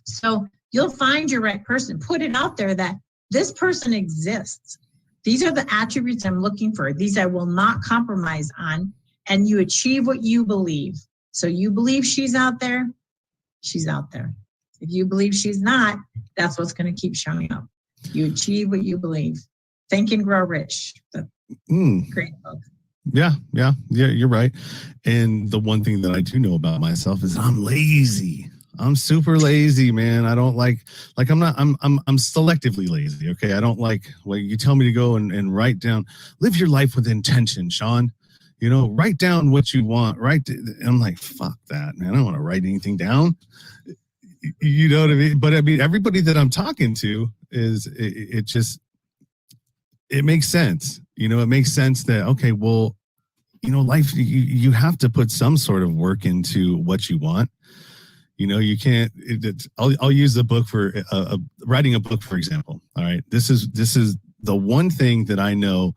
So you'll find your right person. Put it out there that this person exists. These are the attributes I'm looking for. These I will not compromise on. And you achieve what you believe. So you believe she's out there, she's out there. If you believe she's not, that's what's going to keep showing up. You achieve what you believe. Think and Grow Rich. Great book. Yeah, you're right. And the one thing that I do know about myself is I'm lazy. I'm super lazy, man. I don't I'm selectively lazy. Okay. I don't like, you tell me to go and write down, live your life with intention, Sean. Write down what you want. I'm like, fuck that, man. I don't want to write anything down. You know what I mean? But I mean, everybody that I'm talking to it makes sense. It makes sense that, okay, well, life, you have to put some sort of work into what you want. You can't, I'll use the book for writing a book, for example. All right. This is the one thing that I know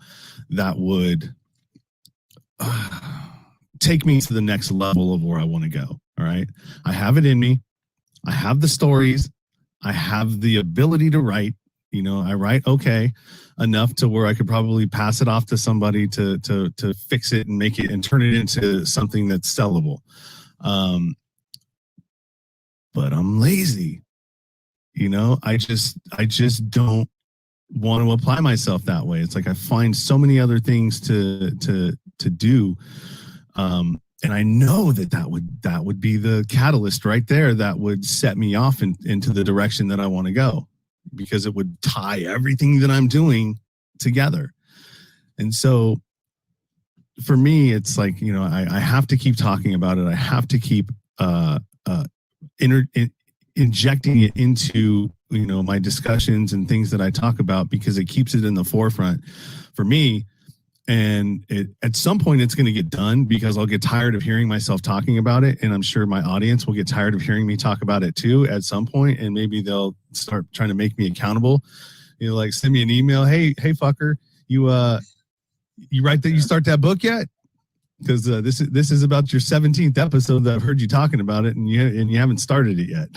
that would take me to the next level of where I want to go. All right. I have it in me. I have the stories. I have the ability to write. I write okay enough to where I could probably pass it off to somebody to fix it and make it and turn it into something that's sellable. But I'm lazy. I just don't want to apply myself that way. It's like I find so many other things to do. And I know that would be the catalyst right there that would set me off into the direction that I want to go, because it would tie everything that I'm doing together. And so for me, it's like, I have to keep talking about it. I have to keep injecting it into, my discussions and things that I talk about, because it keeps it in the forefront for me. And at some point it's going to get done, because I'll get tired of hearing myself talking about it. And I'm sure my audience will get tired of hearing me talk about it too at some point. And maybe they'll start trying to make me accountable. Like send me an email. Hey fucker, you write that, you start that book yet? Because this is about your 17th episode that I've heard you talking about it, and you haven't started it yet.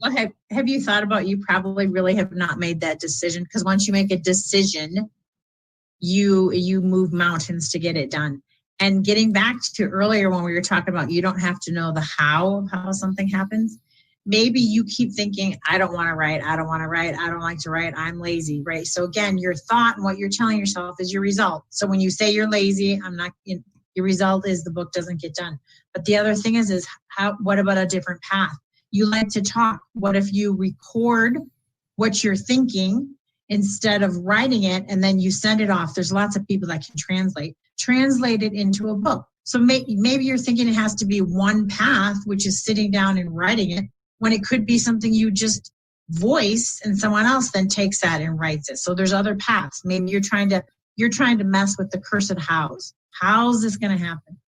Well, have you thought about, you probably really have not made that decision, because once you make a decision, you move mountains to get it done. And getting back to earlier when we were talking about, you don't have to know the how of how something happens. Maybe you keep thinking, I don't want to write. I don't like to write. I'm lazy, right? So again, your thought and what you're telling yourself is your result. So when you say you're lazy, your result is the book doesn't get done. But the other thing is what about a different path? You like to talk. What if you record what you're thinking instead of writing it and then you send it off. There's lots of people that can translate it into a book. So maybe you're thinking it has to be one path, which is sitting down and writing it, when it could be something you just voice and someone else then takes that and writes it. So there's other paths. Maybe you're trying to mess with the cursed hows. How's this going to happen?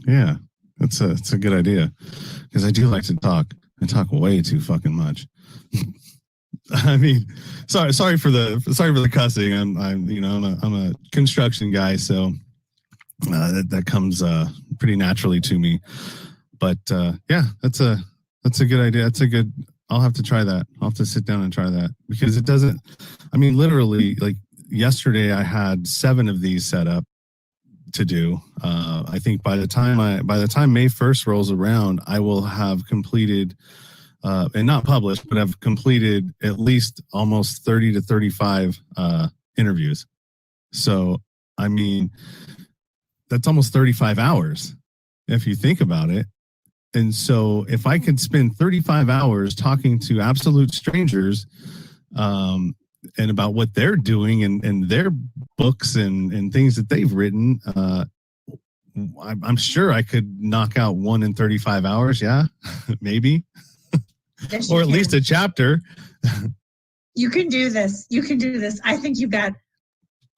Yeah, that's a good idea, because I do like to talk. I talk way too fucking much. I mean, sorry for the cussing. I'm a construction guy, so that comes pretty naturally to me. But yeah, that's a good idea. I'll have to try that. I'll have to sit down and try that, because it doesn't. I mean, literally, like yesterday, I had 7 of these set up to do. I think by the time May 1st rolls around, I will have completed. And not published, but I've completed at least almost 30 to 35 interviews. So, I mean, that's almost 35 hours if you think about it. And so if I could spend 35 hours talking to absolute strangers and about what they're doing and their books and things that they've written, I'm sure I could knock out 1 in 35 hours. Yeah, maybe. Yes, or at least a chapter. You can do this. I think you got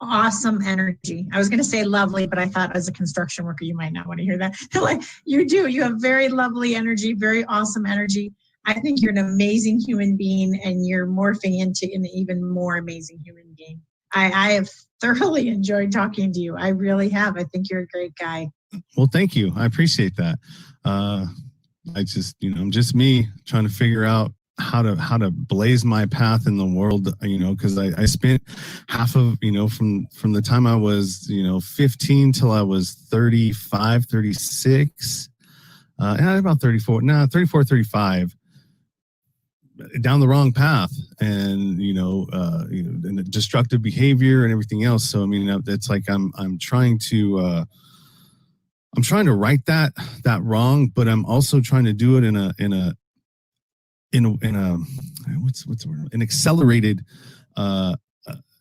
awesome energy. I was going to say lovely, but I thought as a construction worker, you might not want to hear that. Like you do. You have very lovely energy, very awesome energy. I think you're an amazing human being, and you're morphing into an even more amazing human being. I have thoroughly enjoyed talking to you. I really have. I think you're a great guy. Well, thank you. I appreciate that. I just, I'm just me trying to figure out how to blaze my path in the world, because I spent half of, from the time I was, 15 till I was 35, 36, and about 34, 35, down the wrong path, and, and destructive behavior and everything else. So, I mean, it's like I'm trying to right that wrong, but I'm also trying to do it in a what's the word? An accelerated in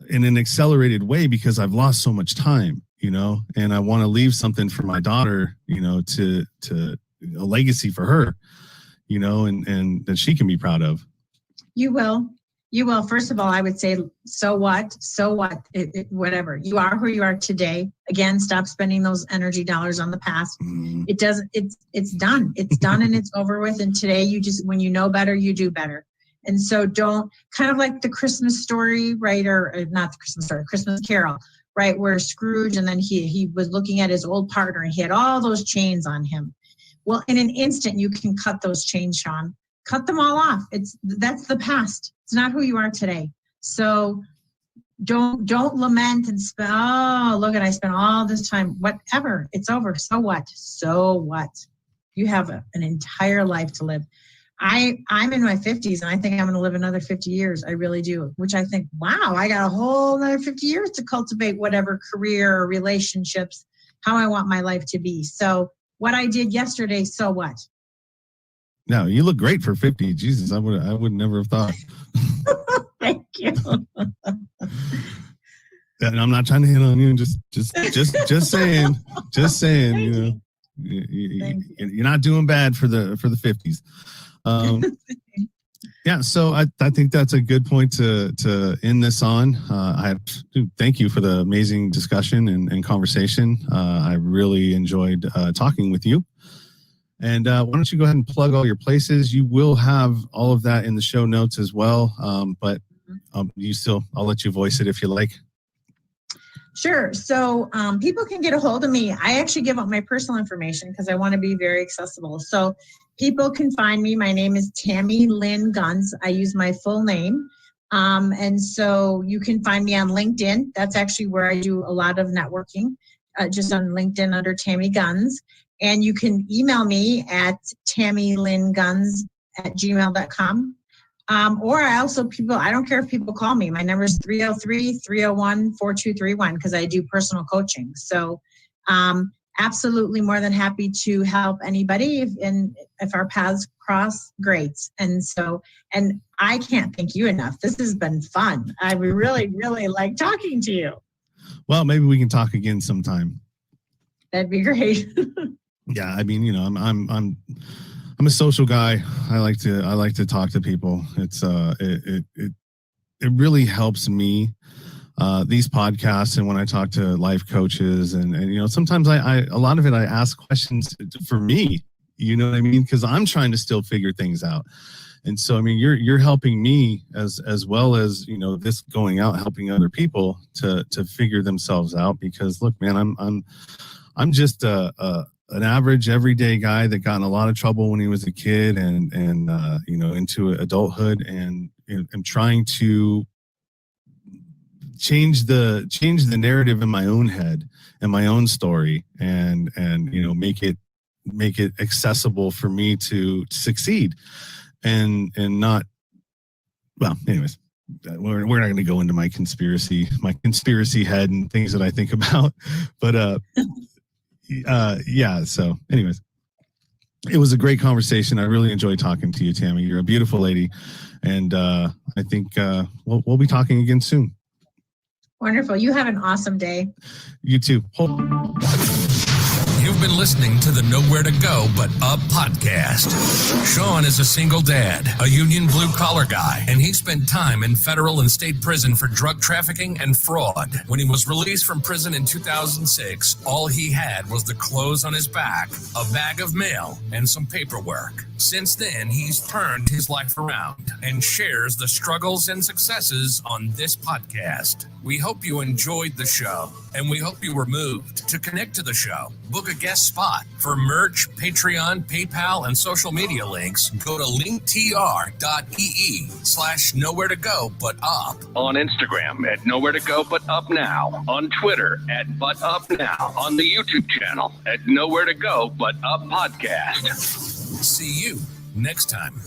an accelerated way, because I've lost so much time, and I want to leave something for my daughter, to a legacy for her, and that she can be proud of. You will. First of all, I would say, so what? Whatever. You are who you are today. Again, stop spending those energy dollars on the past. It doesn't, it's done. It's done and it's over with. And today when you know better, you do better. And so don't, kind of like the Christmas story, right? Or not the Christmas story, Christmas Carol, right? Where Scrooge, and then he was looking at his old partner and he had all those chains on him. Well, in an instant, you can cut those chains, Sean. Cut them all off. That's the past. It's not who you are today. So don't lament and spend, I spent all this time, whatever. It's over. So what? You have an entire life to live. I'm in my 50s, and I think I'm going to live another 50 years. I really do, which I think, wow, I got a whole another 50 years to cultivate whatever career or relationships, how I want my life to be. So what I did yesterday, so what? No, you look great for 50. Jesus, I would never have thought. Thank you. And I'm not trying to hit on you. Just saying. Just saying. You're not doing bad for the 50s. Yeah. So I think that's a good point to end this on. I have to thank you for the amazing discussion and conversation. I really enjoyed talking with you. And why don't you go ahead and plug all your places? You will have all of that in the show notes as well. But I'll let you voice it if you like. Sure. So people can get a hold of me. I actually give up my personal information because I want to be very accessible. So people can find me. My name is Tammy Lynn Guns. I use my full name. And so you can find me on LinkedIn. That's actually where I do a lot of networking, just on LinkedIn under Tammy Guns. And you can email me at tammylynguns@gmail.com. Or I don't care if people call me. My number is 303-301-4231 because I do personal coaching. So absolutely more than happy to help anybody. If our paths cross, great. And I can't thank you enough. This has been fun. I really, really like talking to you. Well, maybe we can talk again sometime. That'd be great. Yeah, I mean, I'm a social guy. I like to talk to people. It's it really helps me. These podcasts, and when I talk to life coaches, and sometimes a lot of it I ask questions for me. You know what I mean? Because I'm trying to still figure things out. And so, I mean, you're helping me as well as this going out helping other people to figure themselves out. Because look, man, I'm just an average everyday guy that got in a lot of trouble when he was a kid, and into adulthood, and I'm trying to change the narrative in my own head and my own story, and make it accessible for me to succeed, and not, well, anyways, we're not going to go into my conspiracy head and things that I think about, but yeah. So anyways, it was a great conversation. I really enjoyed talking to you, Tammy. You're a beautiful lady, and I think we'll be talking again soon. Wonderful. You have an awesome day. You too. You've been listening to the Nowhere to Go But Up podcast. Sean is a single dad, a union blue-collar guy, and he spent time in federal and state prison for drug trafficking and fraud. When he was released from prison in 2006, all he had was the clothes on his back, a bag of mail, and some paperwork. Since then, he's turned his life around and shares the struggles and successes on this podcast. We hope you enjoyed the show, and we hope you were moved. To connect to the show, book a guest spot. For merch, Patreon, PayPal, and social media links, go to linktr.ee/nowhere to go but up. On Instagram at Nowhere to Go But Up Now. On Twitter at But Up Now. On the YouTube channel at Nowhere to Go But Up Podcast. See you next time.